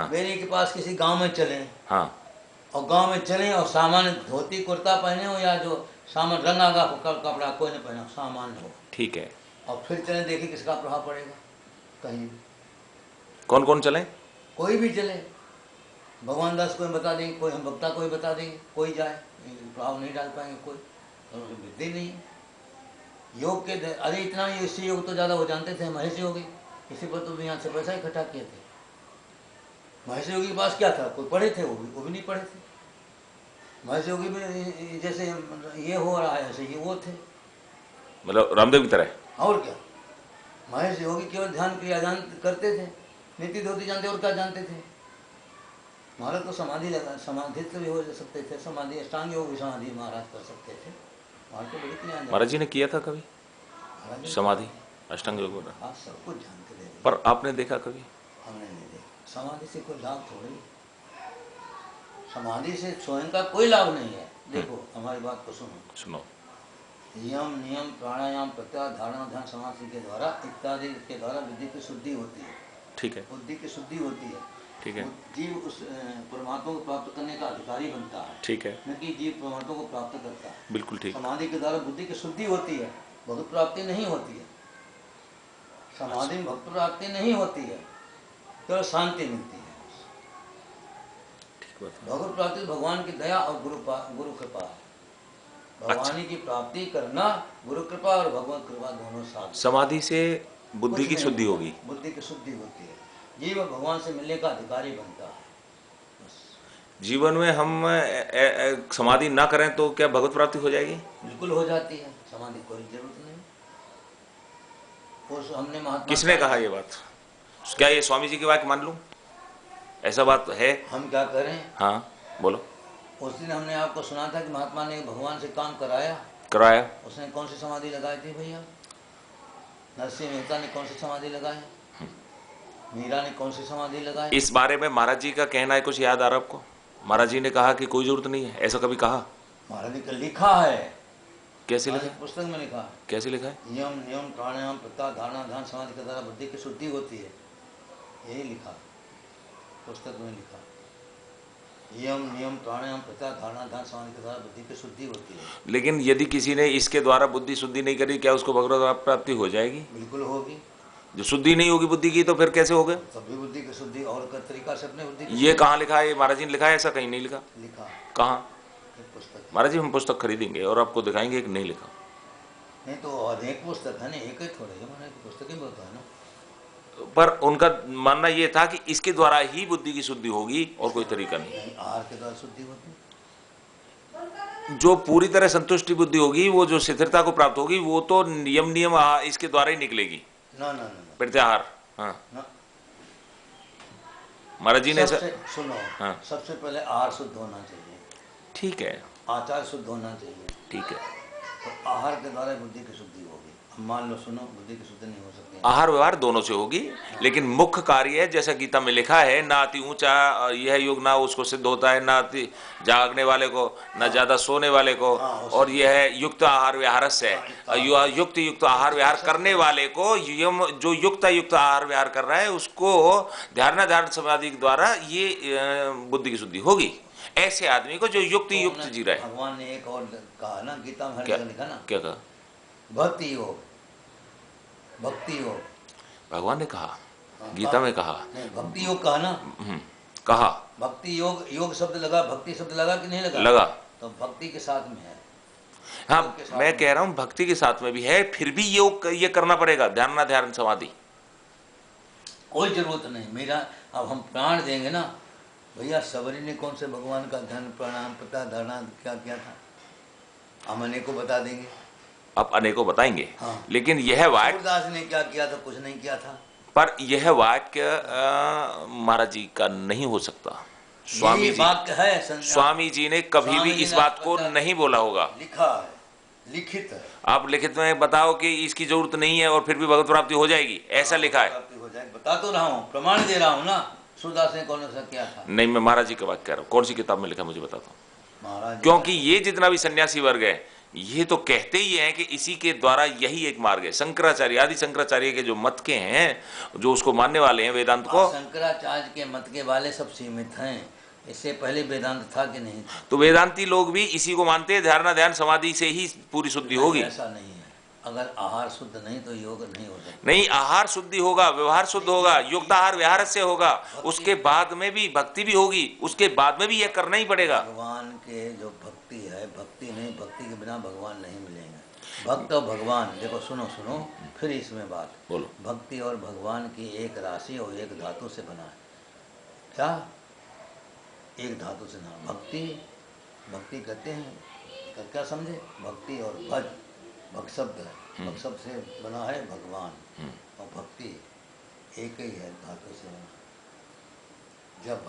Berry के पास किसी गांव में चले, हाँ और गांव में चले और सामान्य धोती कुर्ता पहने हो या जो सामान रंगा का कपड़ा कोई नहीं पहना, सामान्य हो, ठीक है। और फिर चले, देखिए किसका प्रभाव पड़ेगा कहीं भी। कौन कौन चले? कोई भी चले, भगवान दास कोई बता देंगे, कोई हम वक्ता कोई बता देंगे, कोई जाए, प्रभाव नहीं डाल पाएंगे कोई, तो विद्धि नहीं है योग के। अरे इतना ही, इससे योग तो ज़्यादा वो जानते थे महेश योगी, इसी पर तो यहाँ से पैसा इकट्ठा किए थे। महेश योगी के पास क्या था, कोई पढ़े थे, वो भी नहीं पढ़े थे। महेश योगी में जैसे ये हो रहा है ऐसे ये वो थे, मतलब रामदेव की तरह। और क्या, महेश योगी केवल ध्यान क्रिया करते थे, नीति धोती जानते और क्या जानते थे। महाराज तो समाधि लगा, समाधित भी हो सकते थे, समाधि अष्टांग योग भी समाधि महाराज कर सकते थे। महाराज तो बड़ी क्रिया, महाराज जी ने किया था कभी समाधि अष्टांग योग? आप सब कुछ जानते थे, पर आपने देखा कभी? हमने नहीं देखा। समाधि से कोई लाभ थोड़ी, समाधि से स्वयं का कोई लाभ नहीं है। देखो हमारी बात को सुनो। यम नियम प्राणायाम प्रत्याहार धारणा ध्यान समाधि के द्वारा इत्यादि के द्वारा बुद्धि की शुद्धि होती है। ठीक है। बुद्धि की शुद्धि होती है, ठीक है। जीव उस परमात्मा को प्राप्त करने का अधिकारी बनता है, ठीक है। न कि जीव परमात्मा को प्राप्त करता है। बिल्कुल ठीक। समाधि के द्वारा बुद्धि की शुद्धि होती है, भगवत प्राप्ति नहीं होती है। समाधि में भक्त प्राप्ति नहीं होती है, केवल शांति मिलती है। भगवत प्राप्ति भगवान की दया और गुरु कृपा है। भगवान की प्राप्ति करना, गुरु कृपा और भगवत कृपा दोनों साथ। समाधि से बुद्धि की शुद्धि होगी, बुद्धि की शुद्धि होती है, जीव भगवान से मिलने का अधिकारी बनता है। जीवन में हम समाधि ना करें तो क्या भगवत प्राप्ति हो जाएगी? बिल्कुल हो जाती है, समाधि कोई जरूरत नहीं। उस हमने महात्मा, किसने कहा ये बात? क्या ये स्वामी जी की बात मान लूं? ऐसा बात है? हम क्या करें? हाँ बोलो। उस दिन हमने आपको सुना था कि महात्मा ने भगवान से काम कराया। उसने कौन सी समाधि लगाई थी भैया? नरसिंह मेहता ने कौन सी समाधि लगाई? मीरा ने कौन सी समाधि लगाई? इस बारे में महाराज जी का कहना है, कुछ याद आ रहा है आपको? महाराज जी ने कहा कि कोई जरूरत नहीं है, ऐसा कभी कहा? महाराज ने लिखा है। कैसे लिखा? पुस्तक में लिखा है। कैसे लिखा है? यम नियम प्राणायाम प्रत्याहार धारणा ध्यान समाधि के द्वारा बुद्धि की शुद्धि होती है, यही लिखा पुस्तक में लिखा। यम नियम प्राणायाम प्रत्याहार धारणा ध्यान समाधि के द्वारा बुद्धि की शुद्धि होती है। लेकिन यदि किसी ने इसके द्वारा बुद्धि शुद्धि नहीं करी, क्या उसको भगवत प्राप्ति हो जाएगी? बिल्कुल होगी। जो शुद्धि नहीं होगी बुद्धि की, तो फिर कैसे होगा? तभी बुद्धि की शुद्धि और का तरीका से अपने बुद्धि। ये कहाँ लिखा है? महाराज जी ने लिखा है? ऐसा कहीं नहीं लिखा। लिखा कहाँ? पुस्तक। महाराज जी हम पुस्तक खरीदेंगे और आपको दिखाएंगे कि नहीं लिखा। नहीं तो अनेक पुस्तक है ना, एक ही थोड़े है, मैंने पुस्तक ही बोलता है ना। पर उनका मानना यह था कि इसके द्वारा ही बुद्धि की शुद्धि होगी और कोई तरीका नहीं। आहार के द्वारा शुद्धि होती, जो पूरी तरह संतुष्टि बुद्धि होगी, वो जो स्थिरता को प्राप्त होगी, वो तो नियम इसके द्वारा ही निकलेगी। ना ना ना प्रत्याहार। हाँ महाराज जी ने सुनो। हाँ। सबसे पहले आहार शुद्ध होना चाहिए। ठीक है। आचार शुद्ध होना चाहिए। ठीक है। तो आहार के द्वारा बुद्धि की शुद्धि होगी। मान लो, सुनो, बुद्धि की शुद्धि नहीं हो सकती। आहार व्यवहार दोनों से होगी, लेकिन मुख्य कार्य है, जैसा गीता में लिखा है, ना अति ऊंचा यह योग ना उसको सिद्ध होता है, ना अति जागने वाले को, ना ज्यादा सोने वाले को। और यह है युक्त आहार विहार से, युक्त आहार विहार करने वाले को, जो युक्त आहार विहार कर रहा है उसको ध्यान समाधि के द्वारा ये बुद्धि की शुद्धि होगी। ऐसे आदमी को जो युक्त जी रहा है। भगवान ने एक और कहा ना गीता में, लिखा ना, क्या कहा? भक्ति योग। भक्ति योग भगवान ने कहा, गीता में कहा। भक्ति योग कहा ना, कहा। भक्ति योग, योग शब्द लगा, भक्ति शब्द लगा कि नहीं लगा? लगा। तो भक्ति के साथ में है। हाँ मैं कह रहा हूं भक्ति के साथ में भी है, फिर भी योग ये करना पड़ेगा, ध्यान समाधि। कोई जरूरत नहीं मेरा। अब हम प्राण देंगे ना भैया, सबरी ने कौन से भगवान का ध्यान प्राणायाम प्रत्याहार धारणा क्या किया था, हम अनेकों बता देंगे। आप अनेकों बताएंगे। हाँ। लेकिन यह वाक्य दास ने क्या किया था, कुछ नहीं किया था। पर यह वाक्य महाराज जी का नहीं हो सकता। स्वामी जी वाक्य है, स्वामी जी ने कभी भी इस बात को नहीं बोला होगा। लिखा है, लिखित है। आप लिखित में बताओ कि इसकी जरूरत नहीं है और फिर भी भगवत प्राप्ति हो जाएगी, ऐसा लिखा है। बता तो रहा हूँ, प्रमाण दे रहा हूँ ना। सूरदास ने कौन सा किया था? नहीं, मैं महाराज जी का वाक्य कह रहा हूँ। कौन सी किताब में लिखा मुझे बता दो। महाराज, क्योंकि ये जितना भी सन्यासी वर्ग है, ये तो कहते ही हैं कि इसी के द्वारा यही एक मार्ग है। शंकराचार्य, आदि शंकराचार्य के जो मत के हैं, जो उसको मानने वाले हैं वेदांत को, शंकराचार्य के मत के वाले सब सीमित हैं। इससे पहले वेदांत था कि नहीं था? तो वेदांती लोग भी इसी को मानते हैं, धारणा ध्यान समाधि से ही पूरी शुद्धि होगी। ऐसा नहीं है। अगर आहार शुद्ध नहीं तो योग नहीं हो सकता। नहीं, आहार शुद्धि होगा, व्यवहार शुद्ध होगा, युक्ताहार विहार से होगा, उसके बाद में भी भक्ति भी होगी, उसके बाद में भी यह करना ही पड़ेगा। भगवान के जो भक्ति है, भक्ति नहीं, भक्ति के बिना भगवान नहीं मिलेंगे। भक्त और भगवान, देखो सुनो सुनो फिर इसमें बात बोलो। भक्ति और भगवान की एक राशि और एक धातु से बना है। क्या? एक धातु से ना। भक्ति, भक्ति कहते हैं, क्या समझे? भक्ति और भज, भक्त शब्द है, भक्त शब्द से बना है भगवान, और भक्ति एक ही है, धातु से बना। जब